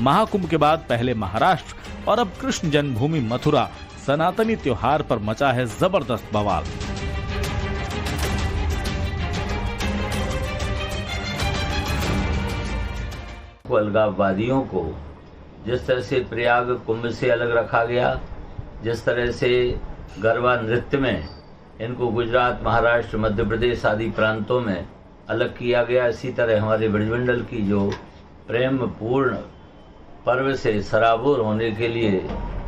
महाकुंभ के बाद पहले महाराष्ट्र और अब कृष्ण जन्मभूमि मथुरा सनातनी त्योहार पर मचा है जबरदस्त बवाल। अलगाववादियों को जिस तरह से प्रयाग कुंभ से अलग रखा गया, जिस तरह से गरबा नृत्य में इनको गुजरात, महाराष्ट्र, मध्य प्रदेश आदि प्रांतों में अलग किया गया, इसी तरह हमारे ब्रजमंडल की जो प्रेम पूर्ण पर्व से सराबोर होने के लिए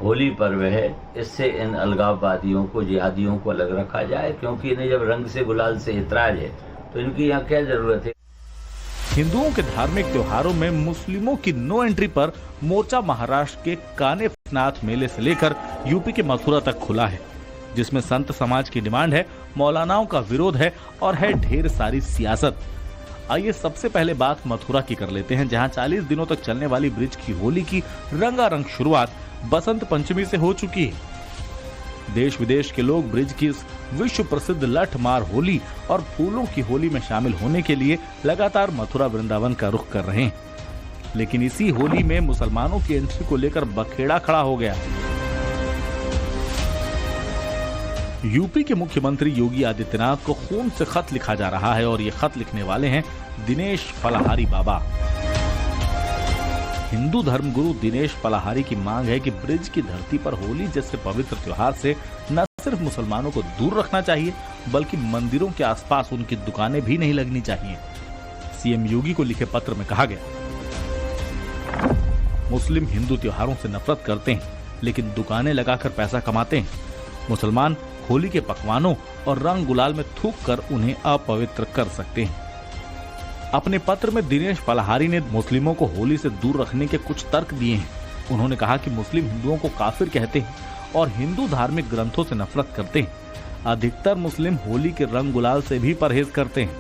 होली पर्व है, इससे इन अलगाववादियों को, जिहादियों को अलग रखा जाए, क्योंकि इन्हें जब रंग से गुलाल से इतराज है तो इनकी यहाँ क्या जरूरत है। हिंदुओं के धार्मिक त्योहारों में मुस्लिमों की नो एंट्री पर मोर्चा महाराष्ट्र के कानेनाथ मेले से लेकर यूपी के मथुरा तक खुला है, जिसमें संत समाज की डिमांड है, मौलानाओं का विरोध है और है ढेर सारी सियासत। आइए सबसे पहले बात मथुरा की कर लेते हैं, जहां 40 दिनों तक चलने वाली ब्रिज की होली की रंगारंग शुरुआत बसंत पंचमी से हो चुकी है। देश विदेश के लोग ब्रिज की इस विश्व प्रसिद्ध लठ मार होली और फूलों की होली में शामिल होने के लिए लगातार मथुरा वृंदावन का रुख कर रहे हैं, लेकिन इसी होली में मुसलमानों की एंट्री को लेकर बखेड़ा खड़ा हो गया। यूपी के मुख्यमंत्री योगी आदित्यनाथ को खून से खत लिखा जा रहा है और ये खत लिखने वाले हैं दिनेश फलाहारी बाबा। हिंदू धर्मगुरु दिनेश फलाहारी की मांग है कि ब्रिज की धरती पर होली जैसे पवित्र त्योहार से न सिर्फ मुसलमानों को दूर रखना चाहिए, बल्कि मंदिरों के आसपास उनकी दुकानें भी नहीं लगनी चाहिए। सीएम योगी को लिखे पत्र में कहा गया, मुस्लिम हिंदू त्योहारों से नफरत करते हैं, लेकिन दुकानें लगाकर पैसा कमाते हैं। मुसलमान होली के पकवानों और रंग गुलाल में थूक कर उन्हें अपवित्र कर सकते हैं। अपने पत्र में दिनेश फलाहारी ने मुस्लिमों को होली से दूर रखने के कुछ तर्क दिए हैं। उन्होंने कहा कि मुस्लिम हिंदुओं को काफिर कहते हैं और हिंदू धार्मिक ग्रंथों से नफरत करते हैं। अधिकतर मुस्लिम होली के रंग गुलाल से भी परहेज करते हैं।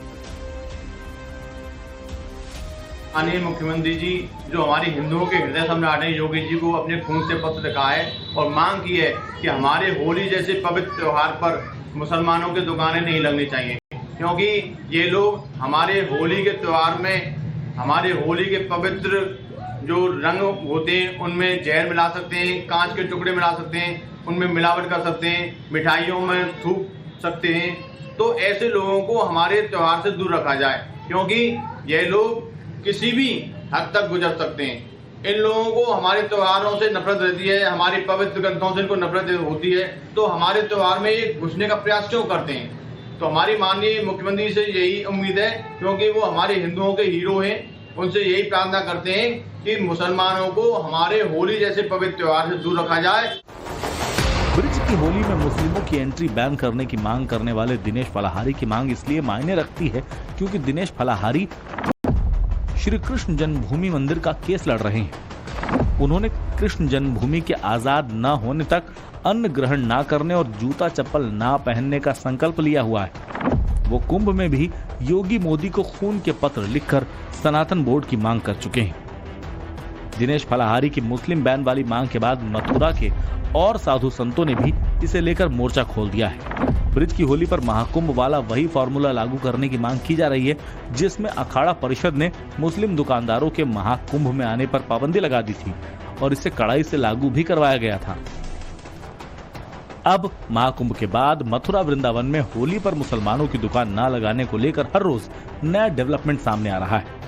माननीय मुख्यमंत्री जी जो हमारे हिंदुओं के हृदय सम्राट हैं, योगी जी को अपने खून से पत्र लिखा है और मांग की है कि हमारे होली जैसे पवित्र त्योहार पर मुसलमानों की दुकानें नहीं लगनी चाहिए, क्योंकि ये लोग हमारे होली के त्योहार में, हमारे होली के पवित्र जो रंग होते हैं उनमें जहर मिला सकते हैं, कांच के टुकड़े मिला सकते हैं, उनमें मिलावट कर सकते हैं, मिठाइयों में थूक सकते हैं। तो ऐसे लोगों को हमारे त्योहार से दूर रखा जाए, क्योंकि ये लोग किसी भी हद तक गुजर सकते हैं। इन लोगों को हमारे त्योहारों से नफरत रहती है, हमारे पवित्र ग्रंथों से इनको नफरत होती है, तो हमारे त्योहार में ये घुसने का प्रयास क्यों करते हैं। तो हमारी माननीय मुख्यमंत्री से यही उम्मीद है, क्योंकि वो हमारे हिंदुओं के हीरो हैं, उनसे यही प्रार्थना करते हैं कि मुसलमानों को हमारे होली जैसे पवित्र त्योहार से दूर रखा जाए। ब्रिज की होली में मुस्लिमों की एंट्री बैन करने की मांग करने वाले दिनेश फलाहारी की मांग इसलिए मायने रखती है क्योंकि दिनेश फलाहारी श्री कृष्ण जन्मभूमि मंदिर का केस लड़ रहे हैं। उन्होंने कृष्ण जन्मभूमि के आजाद न होने तक अन्न ग्रहण ना करने और जूता चप्पल ना पहनने का संकल्प लिया हुआ है। वो कुंभ में भी योगी मोदी को खून के पत्र लिखकर सनातन बोर्ड की मांग कर चुके हैं। दिनेश फलाहारी की मुस्लिम बैन वाली मांग के बाद मथुरा के और साधु संतों ने भी इसे लेकर मोर्चा खोल दिया है। ब्रिज की होली पर महाकुंभ वाला वही फॉर्मूला लागू करने की मांग की जा रही है, जिसमें अखाड़ा परिषद ने मुस्लिम दुकानदारों के महाकुंभ में आने पर पाबंदी लगा दी थी और इसे कड़ाई से लागू भी करवाया गया था। अब महाकुंभ के बाद मथुरा वृंदावन में होली पर मुसलमानों की दुकान न लगाने को लेकर हर रोज नया डेवलपमेंट सामने आ रहा है।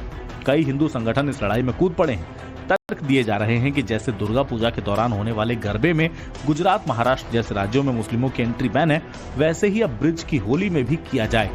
कई हिंदू संगठन इस लड़ाई में कूद पड़े हैं। तर्क दिए जा रहे हैं कि जैसे दुर्गा पूजा के दौरान होने वाले गरबे में गुजरात, महाराष्ट्र जैसे राज्यों में मुस्लिमों की एंट्री बैन है, वैसे ही अब ब्रिज की होली में भी किया जाए।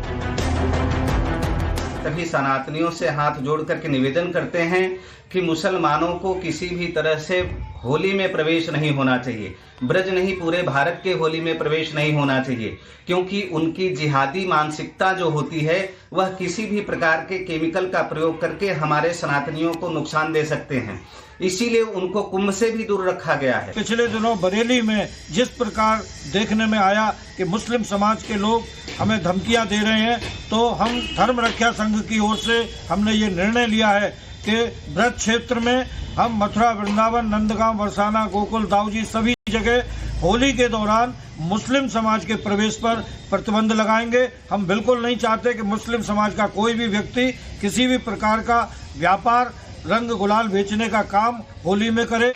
सभी सनातनियों से हाथ जोड़ करके निवेदन करते हैं कि मुसलमानों को किसी भी तरह से होली में प्रवेश नहीं होना चाहिए। ब्रज नहीं, पूरे भारत के होली में प्रवेश नहीं होना चाहिए, क्योंकि उनकी जिहादी मानसिकता जो होती है वह किसी भी प्रकार के केमिकल का प्रयोग करके हमारे सनातनियों को नुकसान दे सकते हैं। इसीलिए उनको कुंभ से भी दूर रखा गया है। पिछले दिनों बरेली में जिस प्रकार देखने में आया कि मुस्लिम समाज के लोग हमें धमकियां दे रहे हैं, तो हम धर्म रक्षा संघ की ओर से हमने ये निर्णय लिया है कि ब्रज क्षेत्र में हम मथुरा, वृंदावन, नंदगांव, बरसाना, गोकुल, दाऊजी सभी जगह होली के दौरान मुस्लिम समाज के प्रवेश पर प्रतिबंध लगाएंगे। हम बिल्कुल नहीं चाहते कि मुस्लिम समाज का कोई भी व्यक्ति किसी भी प्रकार का व्यापार रंग गुलाल बेचने का काम होली में करे।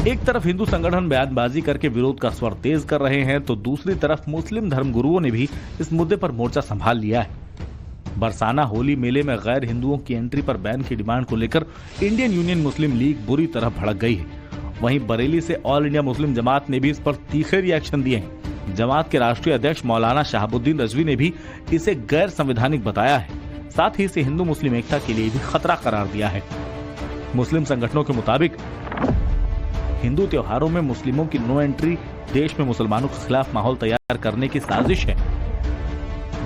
एक तरफ हिंदू संगठन बयानबाजी करके विरोध का स्वर तेज कर रहे हैं, तो दूसरी तरफ मुस्लिम धर्मगुरुओं ने भी इस मुद्दे पर मोर्चा संभाल लिया है। बरसाना होली मेले में गैर हिंदुओं की एंट्री पर बैन की डिमांड को लेकर इंडियन यूनियन मुस्लिम लीग बुरी तरह भड़क गई है। वहीं बरेली से ऑल इंडिया मुस्लिम जमात ने भी इस पर तीखे रिएक्शन दिए हैं। जमात के राष्ट्रीय अध्यक्ष मौलाना शहाबुद्दीन रजवी ने भी इसे गैर संवैधानिक बताया है, साथ ही इसे हिंदू मुस्लिम एकता के लिए भी खतरा करार दिया है। मुस्लिम संगठनों के मुताबिक हिंदू त्योहारों में मुस्लिमों की नो एंट्री देश में मुसलमानों के खिलाफ माहौल तैयार करने की साजिश है।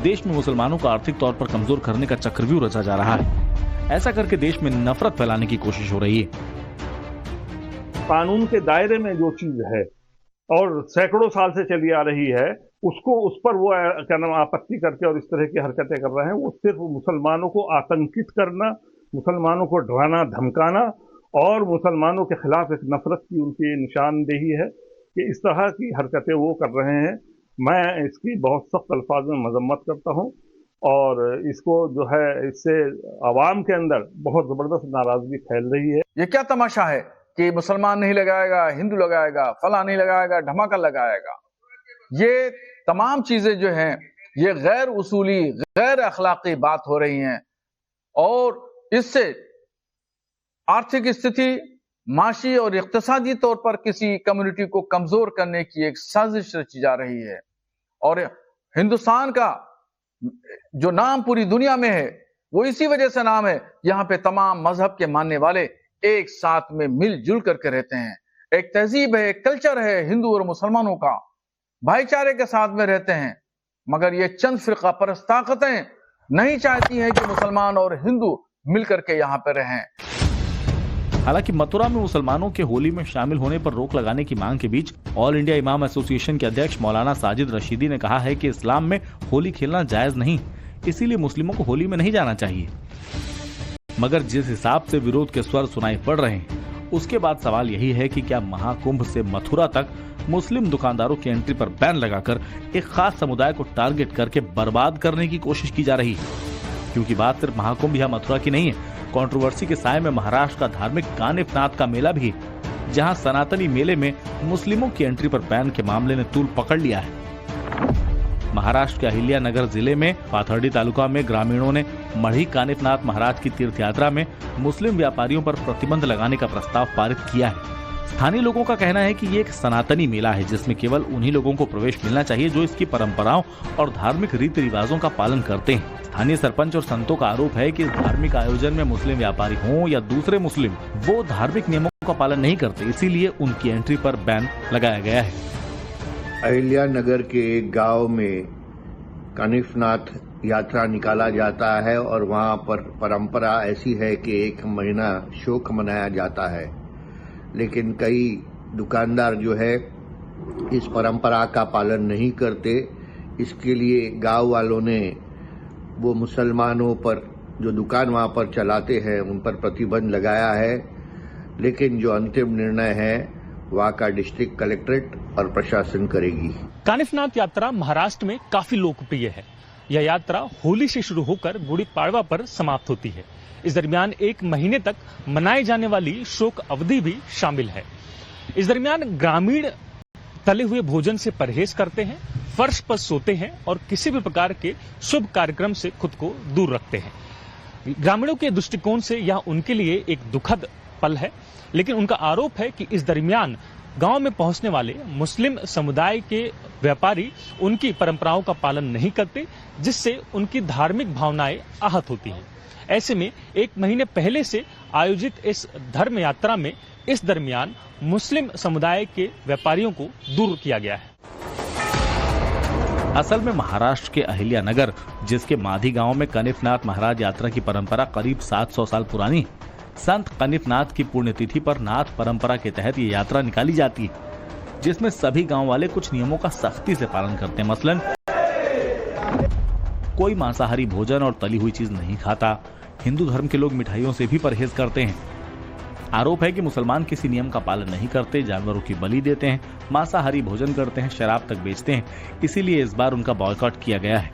देश में मुसलमानों को आर्थिक तौर पर कमजोर करने का चक्रव्यूह रचा जा रहा है। ऐसा करके देश में नफरत फैलाने की कोशिश हो रही है। कानून के दायरे में जो चीज है और सैकड़ों साल से चली आ रही है, उसको उस पर वो क्या नाम आपत्ति करके और इस तरह की हरकतें कर रहे हैं। वो सिर्फ मुसलमानों को आतंकित करना, मुसलमानों को डराना धमकाना और मुसलमानों के खिलाफ एक नफरत की उनकी निशानदेही है कि इस तरह की हरकतें वो कर रहे हैं। मैं इसकी बहुत सख्त अल्फाज में मजम्मत करता हूँ और इसको जो है इससे आवाम के अंदर बहुत जबरदस्त नाराजगी फैल रही है। ये क्या तमाशा है कि मुसलमान नहीं लगाएगा, हिंदू लगाएगा, फला नहीं लगाएगा, धमाका लगाएगा। ये तमाम चीजें जो हैं ये गैर उसूली, गैर अखलाकी बात हो रही हैं और इससे आर्थिक स्थिति, माशी और इक्तिसादी तौर पर किसी कम्युनिटी को कमजोर करने की एक साजिश रची जा रही है। और हिंदुस्तान का जो नाम पूरी दुनिया में है वो इसी वजह से नाम है, यहाँ पे तमाम मजहब के मानने वाले एक साथ में मिलजुल करके रहते हैं। एक तहजीब है, एक कल्चर है हिंदू और मुसलमानों का, भाईचारे के साथ में रहते हैं। मगर ये चंद फिरका परस्त ताकतें नहीं चाहती हैं कि मुसलमान और हिंदू मिलकर के यहाँ पे रहें। हालांकि मथुरा में मुसलमानों के होली में शामिल होने पर रोक लगाने की मांग के बीच ऑल इंडिया इमाम एसोसिएशन के अध्यक्ष मौलाना साजिद रशीदी ने कहा है कि इस्लाम में होली खेलना जायज नहीं, इसीलिए मुस्लिमों को होली में नहीं जाना चाहिए। मगर जिस हिसाब से विरोध के स्वर सुनाई पड़ रहे हैं, उसके बाद सवाल यही है कि क्या महाकुंभ से मथुरा तक मुस्लिम दुकानदारों की एंट्री पर बैन लगाकर एक खास समुदाय को टारगेट करके बर्बाद करने की कोशिश की जा रही है? क्योंकि बात सिर्फ महाकुंभ या मथुरा की नहीं है। कंट्रोवर्सी के साए में महाराष्ट्र का धार्मिक कानिफनाथ का मेला भी, जहां सनातनी मेले में मुस्लिमों की एंट्री पर बैन के मामले ने तूल पकड़ लिया है। महाराष्ट्र के अहिल्यानगर जिले में पाथर्डी तालुका में ग्रामीणों ने मढ़ी कानिफनाथ महाराज की तीर्थ यात्रा में मुस्लिम व्यापारियों पर प्रतिबंध लगाने का प्रस्ताव पारित किया है। स्थानीय लोगों का कहना है कि ये एक सनातनी मेला है जिसमें केवल उन्हीं लोगों को प्रवेश मिलना चाहिए जो इसकी परंपराओं और धार्मिक रीति रिवाजों का पालन करते हैं। स्थानीय सरपंच और संतों का आरोप है कि इस धार्मिक आयोजन में मुस्लिम व्यापारी हों या दूसरे मुस्लिम, वो धार्मिक नियमों का पालन नहीं करते, इसीलिए उनकी एंट्री पर बैन लगाया गया है। अहिल्यानगर के एक गांव में कानिफनाथ यात्रा निकाला जाता है और वहां पर परंपरा ऐसी है कि 1 महीना शोक मनाया जाता है, लेकिन कई दुकानदार जो है इस परंपरा का पालन नहीं करते। इसके लिए गांव वालों ने वो मुसलमानों पर जो दुकान वहां पर चलाते हैं उन पर प्रतिबंध लगाया है, लेकिन जो अंतिम निर्णय है वहां का डिस्ट्रिक्ट कलेक्ट्रेट और प्रशासन करेगी। कानिफनाथ यात्रा महाराष्ट्र में काफी लोकप्रिय है। यह यात्रा होली से शुरू होकर गुड़ी पाड़वा पर समाप्त होती है। इस दरमियान 1 महीने तक मनाई जाने वाली शोक अवधि भी शामिल है। इस दरमियान ग्रामीण तले हुए भोजन से परहेज करते हैं, फर्श पर सोते हैं और किसी भी प्रकार के शुभ कार्यक्रम से खुद को दूर रखते हैं। ग्रामीणों के दृष्टिकोण से यह उनके लिए एक दुखद पल है, लेकिन उनका आरोप है कि इस दरमियान गांव में पहुंचने वाले मुस्लिम समुदाय के व्यापारी उनकी परंपराओं का पालन नहीं करते, जिससे उनकी धार्मिक भावनाएं आहत होती हैं। ऐसे में 1 महीने पहले से आयोजित इस धर्म यात्रा में इस दरमियान मुस्लिम समुदाय के व्यापारियों को दूर किया गया है। असल में महाराष्ट्र के अहिल्यानगर, जिसके माधी गांव में कनिफनाथ महाराज यात्रा की परंपरा करीब 700 साल पुरानी है, संत कनिफनाथ की पुण्यतिथि पर नाथ परंपरा के तहत ये यात्रा निकाली जाती है, जिसमें सभी गांव वाले कुछ नियमों का सख्ती से पालन करते हैं। मसलन कोई मांसाहारी भोजन और तली हुई चीज नहीं खाता। हिंदू धर्म के लोग मिठाइयों से भी परहेज करते हैं। आरोप है कि मुसलमान किसी नियम का पालन नहीं करते, जानवरों की बलि देते हैं, मांसाहारी भोजन करते हैं, शराब तक बेचते हैं। इसीलिए इस बार उनका बॉयकॉट किया गया है।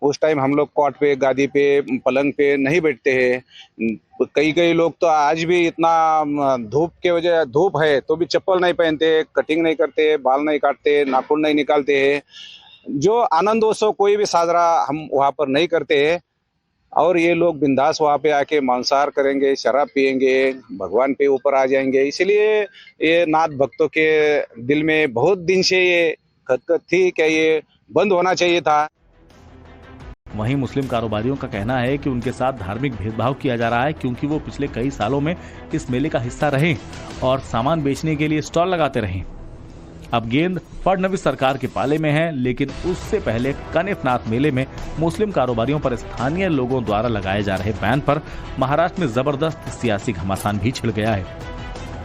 उस टाइम हम लोग कॉट पे, गादी पे, पलंग पे नहीं बैठते हैं। कई लोग तो आज भी इतना धूप के वजह, धूप है तो भी चप्पल नहीं पहनते, कटिंग नहीं करते, बाल नहीं काटते, नाखून नहीं निकालते हैं। जो आनंद उत्सव कोई भी साजरा हम वहाँ पर नहीं करते हैं। और ये लोग बिंदास वहाँ पे आके मांसाहार करेंगे, शराब पिएंगे, भगवान पे ऊपर आ जाएंगे। इसलिए ये नाथ भक्तों के दिल में बहुत दिन से ये खटखट थी कि ये बंद होना चाहिए था। वहीं मुस्लिम कारोबारियों का कहना है कि उनके साथ धार्मिक भेदभाव किया जा रहा है, क्योंकि वो पिछले कई सालों में इस मेले का हिस्सा रहे और सामान बेचने के लिए स्टॉल लगाते रहे। अब गेंद फडणवीस सरकार के पाले में है, लेकिन उससे पहले कानिफनाथ मेले में मुस्लिम कारोबारियों पर स्थानीय लोगों द्वारा लगाए जा रहे बैन पर महाराष्ट्र में जबरदस्त सियासी घमासान भी छिड़ गया है।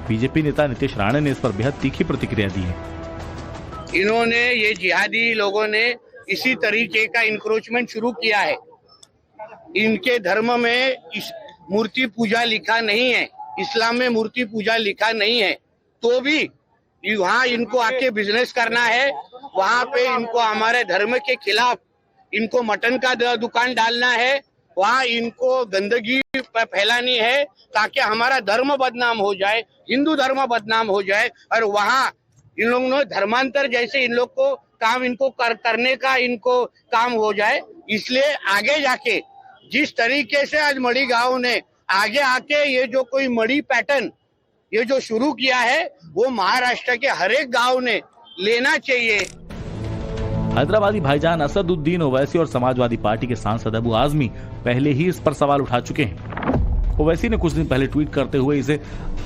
बीजेपी नेता नीतीश राणे ने इस पर बेहद तीखी प्रतिक्रिया दी है। इन्होंने, ये जिहादी लोगों ने इसी तरीके का इंक्रोचमेंट शुरू किया है। इनके धर्म में इस मूर्ति पूजा लिखा नहीं है, इस्लाम में मूर्ति पूजा लिखा नहीं है, तो भी वहाँ इनको आके बिजनेस करना है। वहाँ पे इनको हमारे धर्म के खिलाफ इनको मटन का दुकान डालना है, वहाँ इनको गंदगी फैलानी है ताकि हमारा धर्म बदनाम हो जाए, हिंदू धर्म बदनाम हो जाए। और वहाँ इन लोगों ने धर्मांतर जैसे इन लोग को काम इनको करने का इनको काम हो जाए। इसलिए आगे जाके जिस तरीके से आज मड़ी गांव ने आगे आके ये जो कोई मड़ी पैटर्न ये जो शुरू किया है, वो महाराष्ट्र के हर एक गांव ने लेना चाहिए। हैदराबादी भाईजान असदुद्दीन ओवैसी और समाजवादी पार्टी के सांसद अबू आजमी पहले ही इस पर सवाल उठा चुके हैं। ओवैसी ने कुछ दिन पहले ट्वीट करते हुए इसे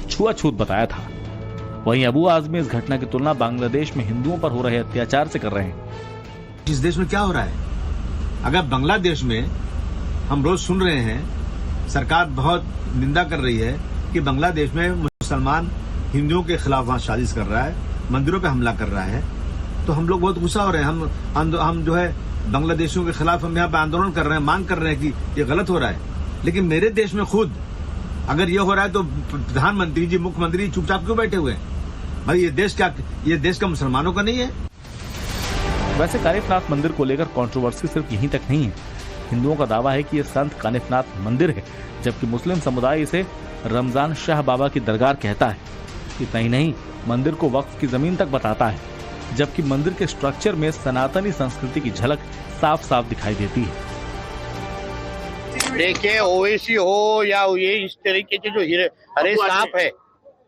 छुआछूत बताया था। वहीं अबू आजमी इस घटना की तुलना बांग्लादेश में हिंदुओं पर हो रहे अत्याचार से कर रहे हैं। इस देश में क्या हो रहा है? अगर बांग्लादेश में हम रोज सुन रहे हैं, सरकार बहुत निंदा कर रही है कि बांग्लादेश में मुसलमान हिंदुओं के खिलाफ वहां साजिश कर रहा है, मंदिरों पे हमला कर रहा है, तो हम लोग बहुत गुस्सा हो रहे हैं। हम जो है बांग्लादेशियों के खिलाफ हम यहाँ पे आंदोलन कर रहे हैं, मांग कर रहे हैं कि ये गलत हो रहा है। लेकिन मेरे देश में खुद अगर ये हो रहा है तो प्रधानमंत्री जी, मुख्यमंत्री चुपचाप क्यों बैठे हुए हैं? भाई ये देश का मुसलमानों का नहीं है। वैसे कानिफनाथ मंदिर को लेकर कंट्रोवर्सी सिर्फ यहीं तक नहीं है। हिंदुओं का दावा है कि ये संत कानिफनाथ मंदिर है, जबकि मुस्लिम समुदाय इसे रमजान शाह बाबा की दरगाह कहता है। इतना ही नहीं, मंदिर को वक्फ की जमीन तक बताता है, जबकि मंदिर के स्ट्रक्चर में सनातनी संस्कृति की झलक साफ साफ दिखाई देती है। देखिए, ओवैसी हो या ये इस तरीके के जो हरे सांप है,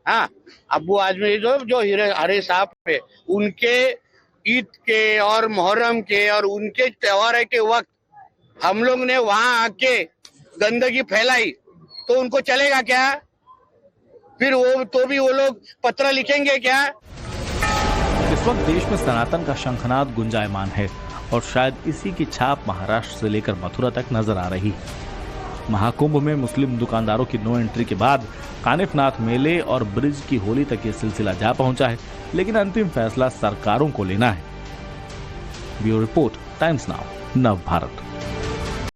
हाँ, अबू आजमी जो हरे सांप है, उनके ईद के और मुहर्रम के और उनके त्योहार के वक्त हम लोग ने वहां आके गंदगी फैलाई तो उनको चलेगा क्या? फिर वो लोग पत्र लिखेंगे क्या? इस वक्त देश में सनातन का शंखनाद गुंजायमान है और शायद इसी की छाप महाराष्ट्र से लेकर मथुरा तक नजर आ रही है। महाकुंभ में मुस्लिम दुकानदारों की नो एंट्री के बाद कानिफनाथ मेले और ब्रिज की होली तक ये सिलसिला जा पहुंचा है, लेकिन अंतिम फैसला सरकारों को लेना है। ब्यूरो रिपोर्ट, टाइम्स नाउ, नव भारत।